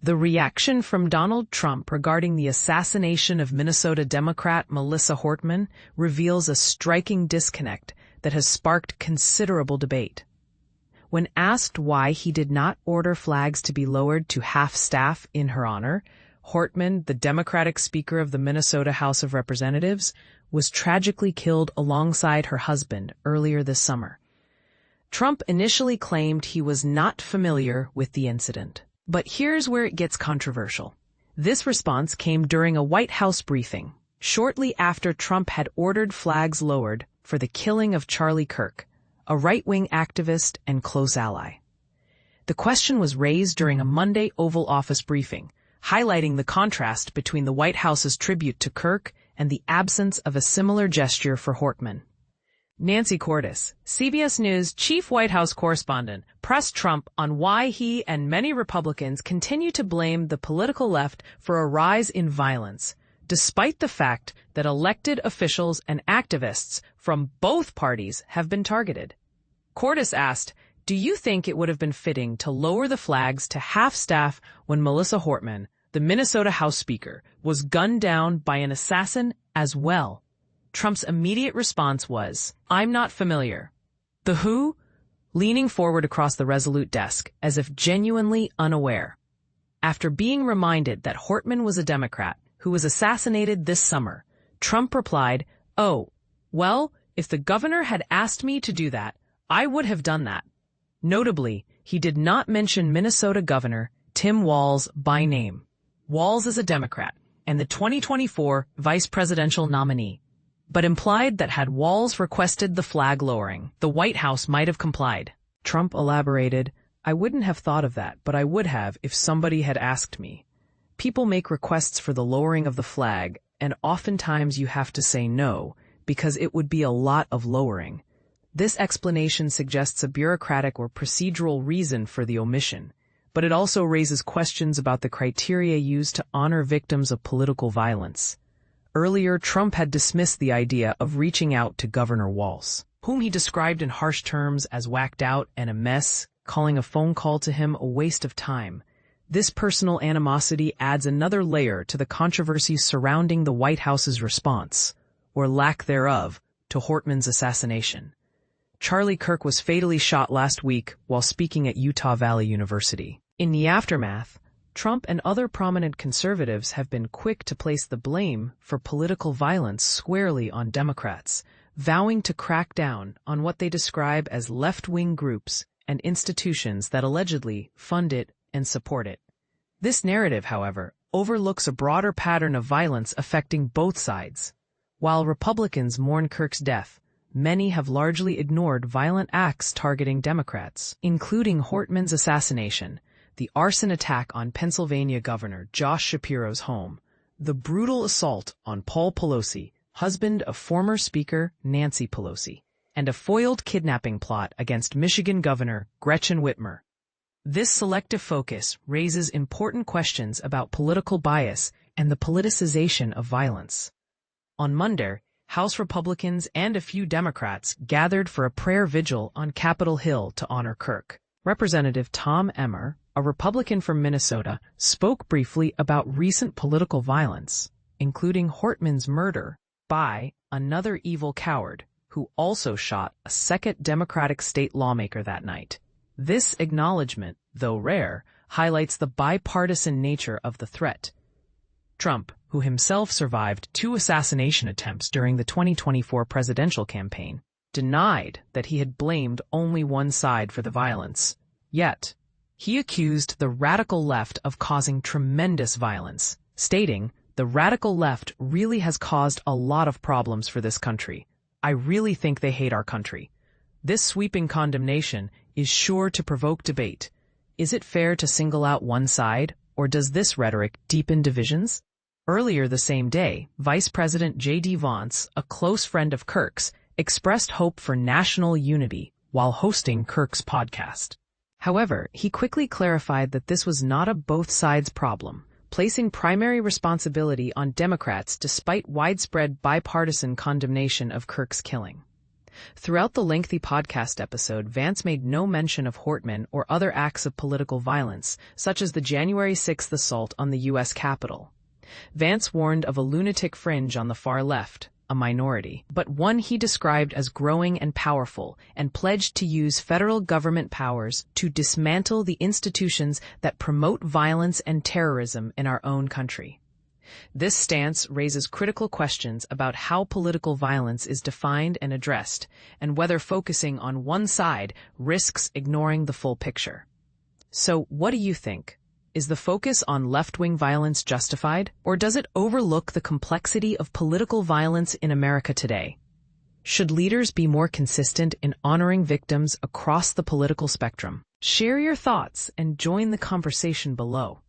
The reaction from Donald Trump regarding the assassination of Minnesota Democrat Melissa Hortman reveals a striking disconnect that has sparked considerable debate. When asked why he did not order flags to be lowered to half-staff in her honor, Hortman, the Democratic Speaker of the Minnesota House of Representatives, was tragically killed alongside her husband earlier this summer. Trump initially claimed he was not familiar with the incident. But here's where it gets controversial. This response came during a White House briefing, shortly after Trump had ordered flags lowered for the killing of Charlie Kirk, a right-wing activist and close ally. The question was raised during a Monday Oval Office briefing, highlighting the contrast between the White House's tribute to Kirk and the absence of a similar gesture for Hortman. Nancy Cordes, CBS News chief White House correspondent, pressed Trump on why he and many Republicans continue to blame the political left for a rise in violence, despite the fact that elected officials and activists from both parties have been targeted. Cordes asked, "Do you think it would have been fitting to lower the flags to half-staff when Melissa Hortman, the Minnesota House Speaker, was gunned down by an assassin as well?" Trump's immediate response was, "I'm not familiar." The who? Leaning forward across the Resolute desk, as if genuinely unaware. After being reminded that Hortman was a Democrat who was assassinated this summer, Trump replied, "Oh, well, if the governor had asked me to do that, I would have done that." Notably, he did not mention Minnesota Governor Tim Walz by name. Walz is a Democrat and the 2024 vice presidential nominee, but implied that had Walz requested the flag lowering, the White House might have complied. Trump elaborated, "I wouldn't have thought of that, but I would have if somebody had asked me. People make requests for the lowering of the flag, and oftentimes you have to say no, because it would be a lot of lowering." This explanation suggests a bureaucratic or procedural reason for the omission, but it also raises questions about the criteria used to honor victims of political violence. Earlier, Trump had dismissed the idea of reaching out to Governor Walz, whom he described in harsh terms as whacked out and a mess, calling a phone call to him a waste of time. This personal animosity adds another layer to the controversies surrounding the White House's response, or lack thereof, to Hortman's assassination. Charlie Kirk was fatally shot last week while speaking at Utah Valley University. In the aftermath, Trump and other prominent conservatives have been quick to place the blame for political violence squarely on Democrats, vowing to crack down on what they describe as left-wing groups and institutions that allegedly fund it and support it. This narrative, however, overlooks a broader pattern of violence affecting both sides. While Republicans mourn Kirk's death, many have largely ignored violent acts targeting Democrats, including Hortman's assassination, the arson attack on Pennsylvania Governor Josh Shapiro's home, the brutal assault on Paul Pelosi, husband of former Speaker Nancy Pelosi, and a foiled kidnapping plot against Michigan Governor Gretchen Whitmer. This selective focus raises important questions about political bias and the politicization of violence. On Monday, House Republicans and a few Democrats gathered for a prayer vigil on Capitol Hill to honor Kirk. Representative Tom Emmer, a Republican from Minnesota, spoke briefly about recent political violence, including Hortman's murder by another evil coward who also shot a second Democratic state lawmaker that night. This acknowledgement, though rare, highlights the bipartisan nature of the threat. Trump, who himself survived 2 assassination attempts during the 2024 presidential campaign, denied that he had blamed only one side for the violence. Yet, he accused the radical left of causing tremendous violence, stating, "The radical left really has caused a lot of problems for this country. I really think they hate our country." This sweeping condemnation is sure to provoke debate. Is it fair to single out one side, or does this rhetoric deepen divisions? Earlier the same day, Vice President J.D. Vance, a close friend of Kirk's, expressed hope for national unity while hosting Kirk's podcast. However, he quickly clarified that this was not a both sides problem, placing primary responsibility on Democrats despite widespread bipartisan condemnation of Kirk's killing. Throughout the lengthy podcast episode, Vance made no mention of Hortman or other acts of political violence, such as the January 6th assault on the U.S. Capitol. Vance warned of a lunatic fringe on the far left, a minority, but one he described as growing and powerful, and pledged to use federal government powers to dismantle the institutions that promote violence and terrorism in our own country. This stance raises critical questions about how political violence is defined and addressed, and whether focusing on one side risks ignoring the full picture. So, what do you think? Is the focus on left-wing violence justified, or does it overlook the complexity of political violence in America today? Should leaders be more consistent in honoring victims across the political spectrum? Share your thoughts and join the conversation below.